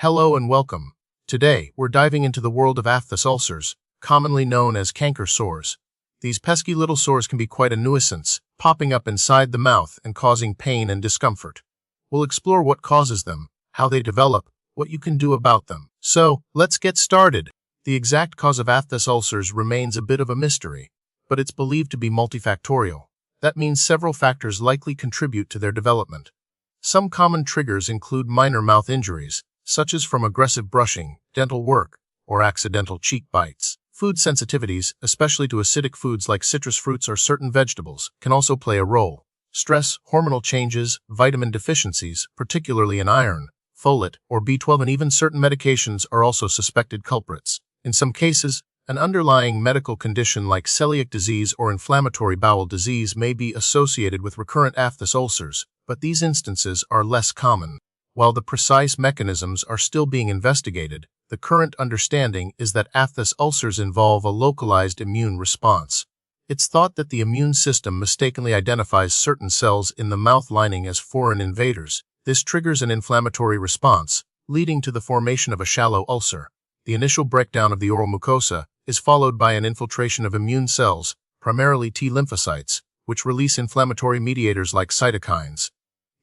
Hello and welcome. Today, we're diving into the world of aphthous ulcers, commonly known as canker sores. These pesky little sores can be quite a nuisance, popping up inside the mouth and causing pain and discomfort. We'll explore what causes them, how they develop, what you can do about them. So, let's get started. The exact cause of aphthous ulcers remains a bit of a mystery, but it's believed to be multifactorial. That means several factors likely contribute to their development. Some common triggers include minor mouth injuries, such as from aggressive brushing, dental work, or accidental cheek bites. Food sensitivities, especially to acidic foods like citrus fruits or certain vegetables, can also play a role. Stress, hormonal changes, vitamin deficiencies, particularly in iron, folate, or B12, and even certain medications are also suspected culprits. In some cases, an underlying medical condition like celiac disease or inflammatory bowel disease may be associated with recurrent aphthous ulcers, but these instances are less common. While the precise mechanisms are still being investigated, the current understanding is that aphthous ulcers involve a localized immune response. It's thought that the immune system mistakenly identifies certain cells in the mouth lining as foreign invaders. This triggers an inflammatory response, leading to the formation of a shallow ulcer. The initial breakdown of the oral mucosa is followed by an infiltration of immune cells, primarily T lymphocytes, which release inflammatory mediators like cytokines.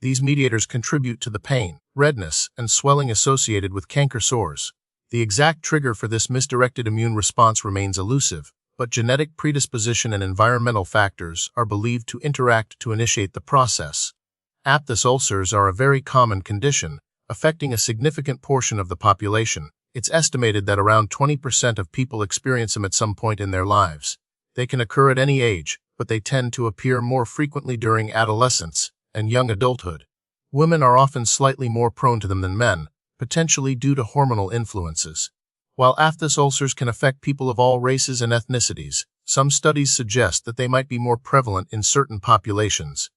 These mediators contribute to the pain, redness, and swelling associated with canker sores. The exact trigger for this misdirected immune response remains elusive, but genetic predisposition and environmental factors are believed to interact to initiate the process. Aphthous ulcers are a very common condition, affecting a significant portion of the population. It's estimated that around 20% of people experience them at some point in their lives. They can occur at any age, but they tend to appear more frequently during adolescence and young adulthood. Women are often slightly more prone to them than men, potentially due to hormonal influences. While aphthous ulcers can affect people of all races and ethnicities, some studies suggest that they might be more prevalent in certain populations.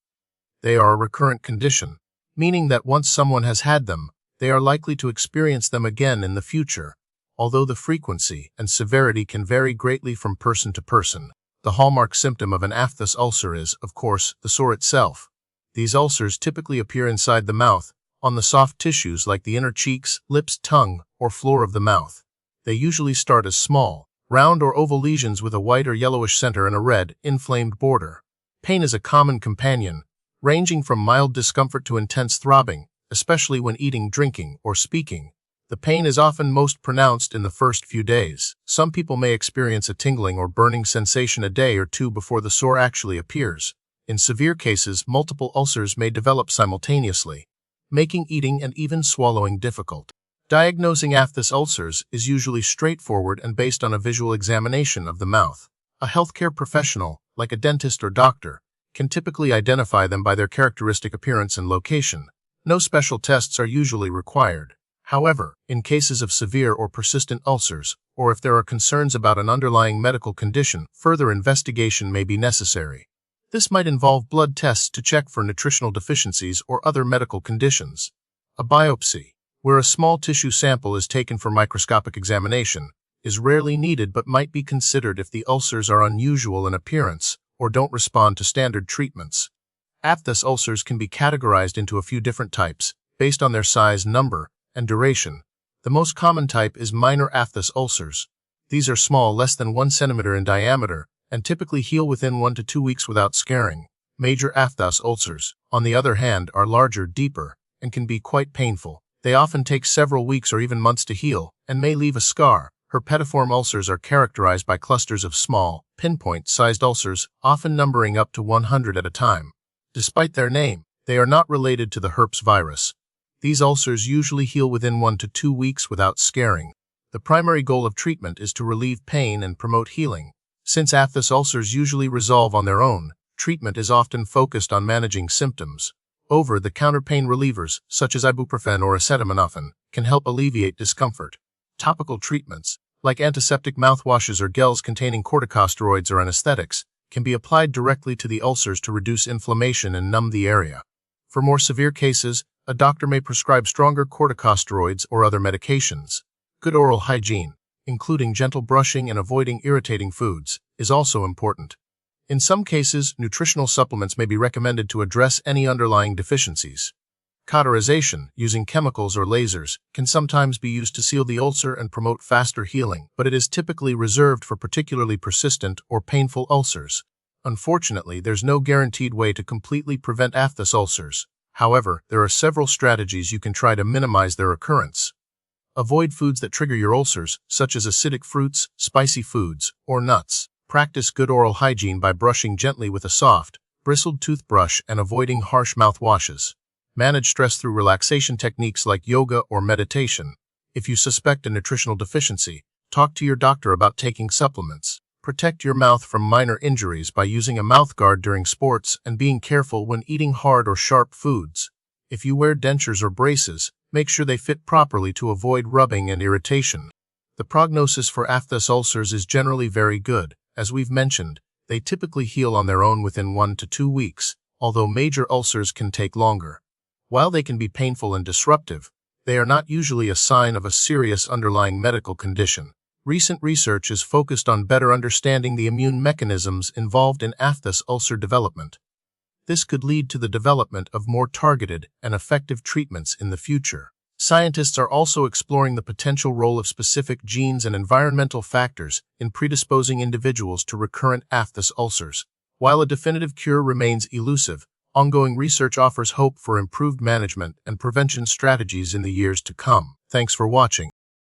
They are a recurrent condition, meaning that once someone has had them, they are likely to experience them again in the future, although the frequency and severity can vary greatly from person to person. The hallmark symptom of an aphthous ulcer is, of course, the sore itself. These ulcers typically appear inside the mouth, on the soft tissues like the inner cheeks, lips, tongue, or floor of the mouth. They usually start as small, round or oval lesions with a white or yellowish center and a red, inflamed border. Pain is a common companion, ranging from mild discomfort to intense throbbing, especially when eating, drinking, or speaking. The pain is often most pronounced in the first few days. Some people may experience a tingling or burning sensation a day or two before the sore actually appears. In severe cases, multiple ulcers may develop simultaneously, making eating and even swallowing difficult. Diagnosing aphthous ulcers is usually straightforward and based on a visual examination of the mouth. A healthcare professional, like a dentist or doctor, can typically identify them by their characteristic appearance and location. No special tests are usually required. However, in cases of severe or persistent ulcers, or if there are concerns about an underlying medical condition, further investigation may be necessary. This might involve blood tests to check for nutritional deficiencies or other medical conditions. A biopsy, where a small tissue sample is taken for microscopic examination, is rarely needed but might be considered if the ulcers are unusual in appearance or don't respond to standard treatments. Aphthous ulcers can be categorized into a few different types, based on their size, number, and duration. The most common type is minor aphthous ulcers. These are small, less than 1 centimeter in diameter, and typically heal within 1 to 2 weeks without scarring. Major aphthous ulcers, on the other hand, are larger, deeper, and can be quite painful. They often take several weeks or even months to heal, and may leave a scar. Herpetiform ulcers are characterized by clusters of small, pinpoint-sized ulcers, often numbering up to 100 at a time. Despite their name, they are not related to the herpes virus. These ulcers usually heal within 1 to 2 weeks without scarring. The primary goal of treatment is to relieve pain and promote healing. Since aphthous ulcers usually resolve on their own, treatment is often focused on managing symptoms. Over-the-counter pain relievers, such as ibuprofen or acetaminophen, can help alleviate discomfort. Topical treatments, like antiseptic mouthwashes or gels containing corticosteroids or anesthetics, can be applied directly to the ulcers to reduce inflammation and numb the area. For more severe cases, a doctor may prescribe stronger corticosteroids or other medications. Good oral hygiene, including gentle brushing and avoiding irritating foods, is also important. In some cases, nutritional supplements may be recommended to address any underlying deficiencies. Cauterization, using chemicals or lasers, can sometimes be used to seal the ulcer and promote faster healing, but it is typically reserved for particularly persistent or painful ulcers. Unfortunately, there's no guaranteed way to completely prevent aphthous ulcers. However, there are several strategies you can try to minimize their occurrence. Avoid foods that trigger your ulcers, such as acidic fruits, spicy foods, or nuts. Practice good oral hygiene by brushing gently with a soft, bristled toothbrush and avoiding harsh mouthwashes. Manage stress through relaxation techniques like yoga or meditation. If you suspect a nutritional deficiency, talk to your doctor about taking supplements. Protect your mouth from minor injuries by using a mouthguard during sports and being careful when eating hard or sharp foods. If you wear dentures or braces, make sure they fit properly to avoid rubbing and irritation. The prognosis for aphthous ulcers is generally very good. As we've mentioned, they typically heal on their own within 1 to 2 weeks, although major ulcers can take longer. While they can be painful and disruptive, they are not usually a sign of a serious underlying medical condition. Recent research is focused on better understanding the immune mechanisms involved in aphthous ulcer development. This could lead to the development of more targeted and effective treatments in the future. Scientists are also exploring the potential role of specific genes and environmental factors in predisposing individuals to recurrent aphthous ulcers. While a definitive cure remains elusive, ongoing research offers hope for improved management and prevention strategies in the years to come. Thanks for watching.